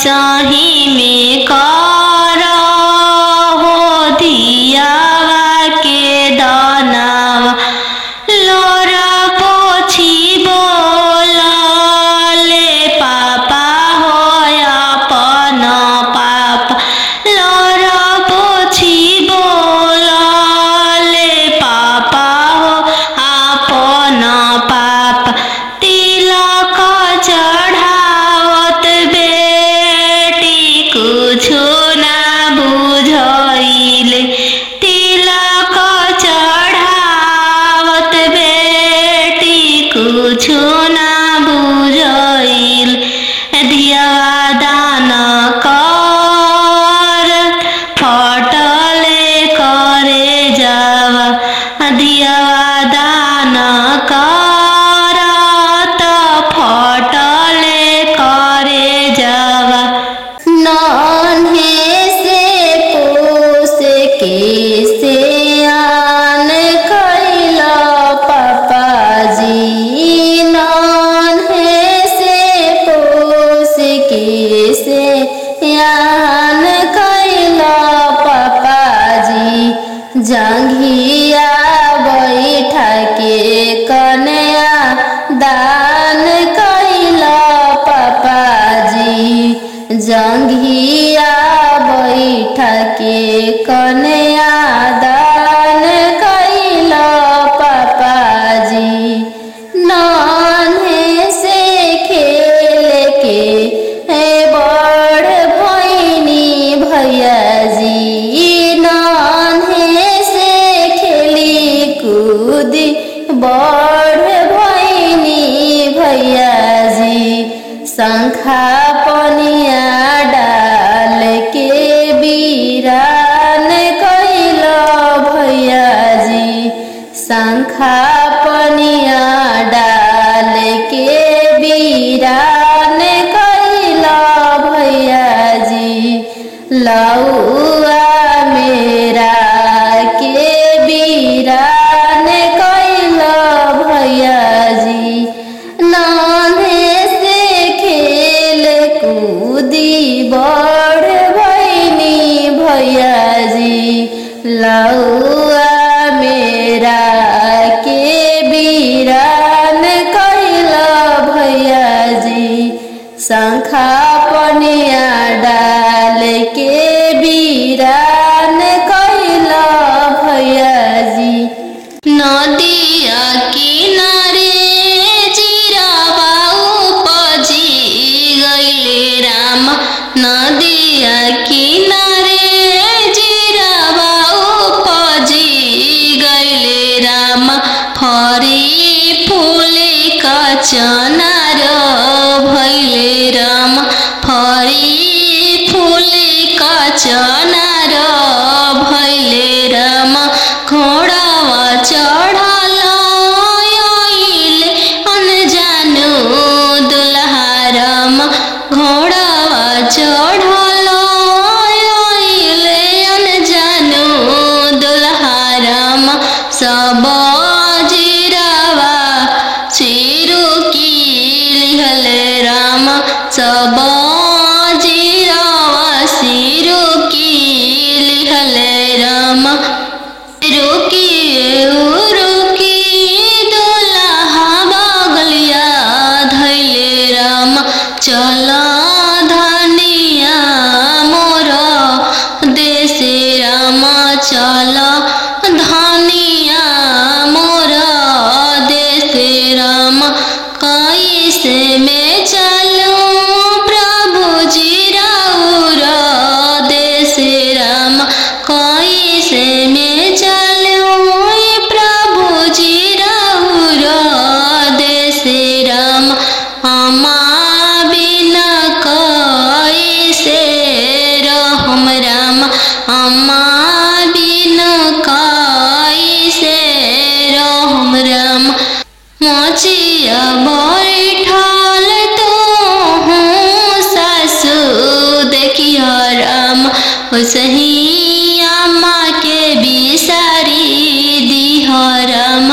सही में कर हो धियावा के दानावा लोरा पोछी बोला ले पापा हो अपन पापा लोरा पोछी बोला ले पापा हो अपन पापा तिलक चढ़ावत बेटी कुछो ना बुझाइले तिलक चढ़ावत बेटी कुछो ना बुझाइल धियावा दान कर फटले करे जावा धियावा दान कर त फटले करे जावा नन्हे से पोस के सियान कैला पापाजी नन्हे से पोस के सियान कैला पापाजी जंघिया बैठा के कन्या दान कैला पापाजी जंघिया बैठा के कन्या दान कैला पापाजी नन्हे से खेल के बड़ भैनी भैयाजी नन्हे से खेली कूदी बड़ भैनी भैयाजी शंखा पनिया डाल के बीरान कैला भैयाजी शंखा पनिया डाल के बीरान कैला भैयाजी लौआ मेरा के बीरान कैला भैयाजी नान्हे से खेल कूदी बड़ भैनी भैयाजी लौआ मेरा के बीरान कैला भैयाजी शंखा पनिया डाल के बीरान कैला भैयाजी नदिया किनारे जीरावा उपजी गइले राम नदिया किनारे जीरावा उपजी गइले राम फरी फूले का चनार भइले राम फरी फूले का चनार भइले राम घोड़ावा चढ़ल आइले अनजानु दुल्हा राम घोड़ावा चढ़ल आइले अनजानु दुल्हा राम सब जीरावा चिरू की लिहले राम सब जीरावा सिरू की लिहले राम रुकी दुल्हा बगलिया धैले राम चल धनिया मोर देश राम चल धनिया मोर देश राम कैसे में चलूं प्रभु जी राउर देश राम कैसे में चलूं प्रभु जी राउर देश राम अमा बिना कैसे रहम राम अमा बिना कैसे रहम राम मोचिया बैठल तो हूँ सासू देखिया राम सही अम्मा के बिसारी दिह राम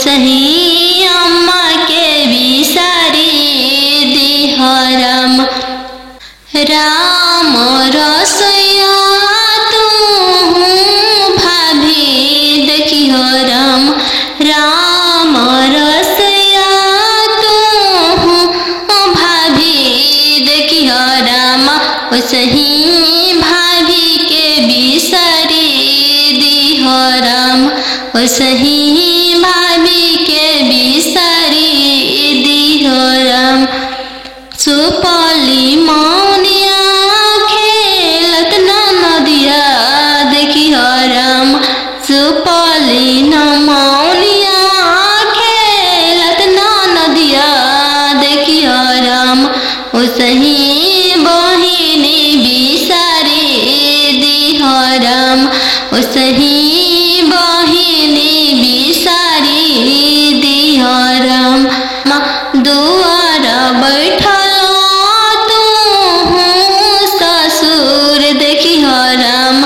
सही अम्मा के बिसारी दिह राम राम रसैया तू भाभी देखी हो राम राम रसैया तू भाभी देखी हो राम सही भाभी के बिसरी दी हो राम सही भाभी के बिसरी दी हो राम सुपली मौनिया खेलत ना नदिया देखी हो राम सुपली न मौनिया खेलत ना नदिया देखी हो राम सही बहिनी बिसरी दी हो राम सही बहिनी बिसरी दी हो राम दुआर बैठल तू ससुर देखी हो राम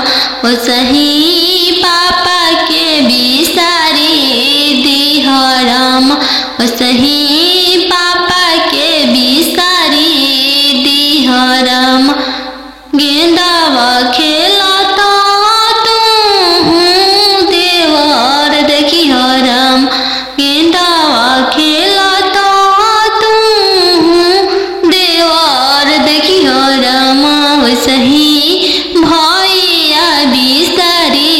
सही पापा के बिसरी दी हो राम सही पापा के बिसरी दी हो राम गेंदावा खेलता तू देवर देखी हो राम गेंदावा खेलता तू देवर देखी हो राम सही भैया बिसरी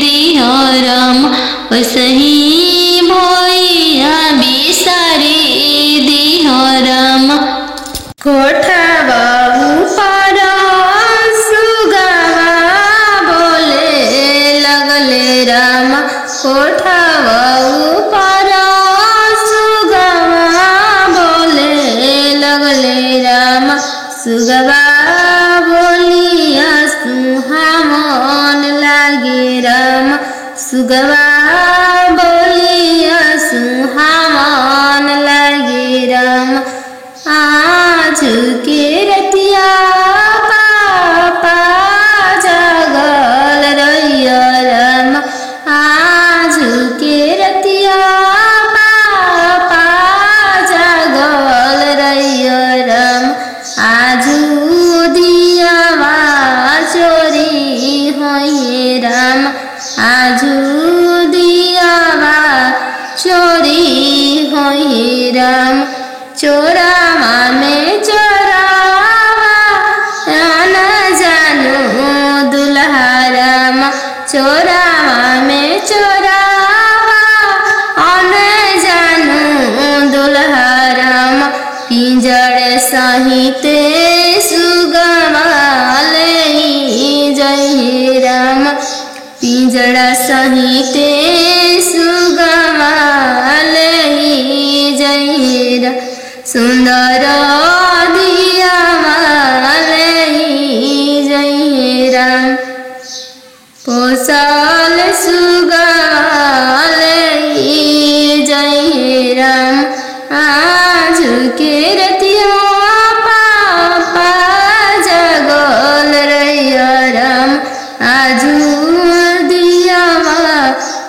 दी हो राम सही भैया बिसरी दी हो राम कोठवा ऊपर सुगवा बोले लगले राम कोठवा ऊपर सुगवा बोले लगले राम सुगवा बोलिया सुहावन लागे राम सुगवा बोलिया सुहावन लागे राम आज के रतिया पापा जगल रहिया राम आज के रतिया पापा जगल रहिया राम आजू दियावा चोरी होइए राम आजू दियावा चोरी होइए राम चोरावा में चोरावा न जानू दुल्हा राम चोरावा में चोरावा न जानू दुल्हा राम पिंजड़ सहिते सुगवा ले जय राम पिंजड़ा सहिते सुगवा ले जय राम सुंदर दियावा ले जय राम पोसल सुगवा ले जय राम आज के रतिया पापा जगल रहिया राम आजू दियावा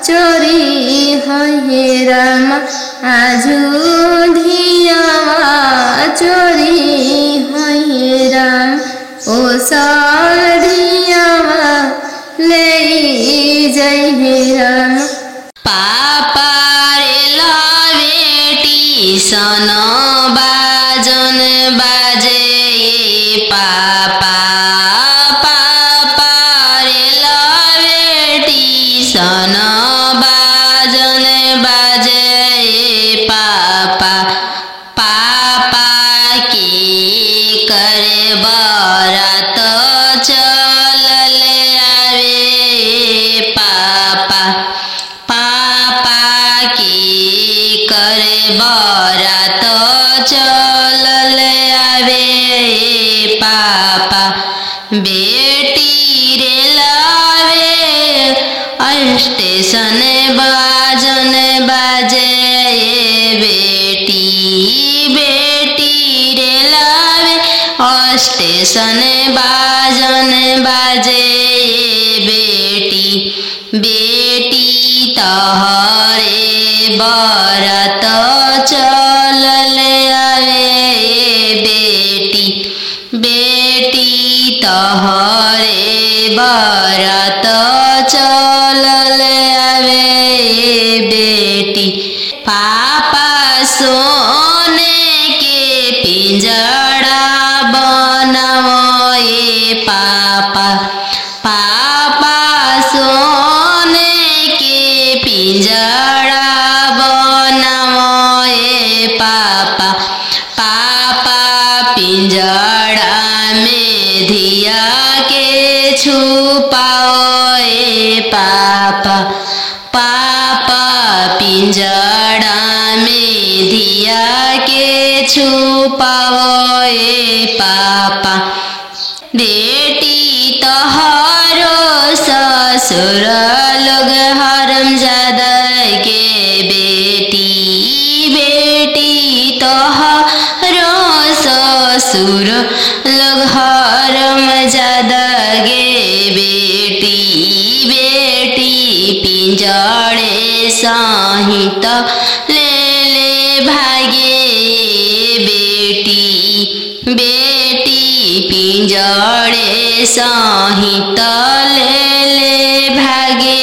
चोरी होइए राम आजू चोरी होइए राम ओ साड़ियावा ले जय राम पापा रे लावेटी सन बाजन बाजे पापा पापा रे लावेटी सन बाजन बाजे पापा पापा की करे बरात चल आवे पापा पापा की करे बरात चल आवे पापा बेटी रे लावे स्टेशन बाजन बाजे बेटी बेटी रे लावे स्टेशन बाजन बाजे बेटी बेटी तहरे बरत चल आवे बेटी बेटी तहरे बरात चलल आवे बेटी। पापा सोने के पिंजड़ा बनाओ ये पापा। पापा सोने के पिंजड़ा बनाओ ये पापा। पापा पिंजड़ा में धिया के छुपाओ ये पापा। पापा पिंजड़ा में धिया के छुपाओ ये पापा। बेटी तोहरो ससुर लोग हरामजादा के बेटी। बेटी तोहरो ससुर लोग हरामजादा गे बेटी। बेटी पिंजड़े सहित ले ले भागे बेटी। बेटी पिंजड़े सहित ले ले भागे।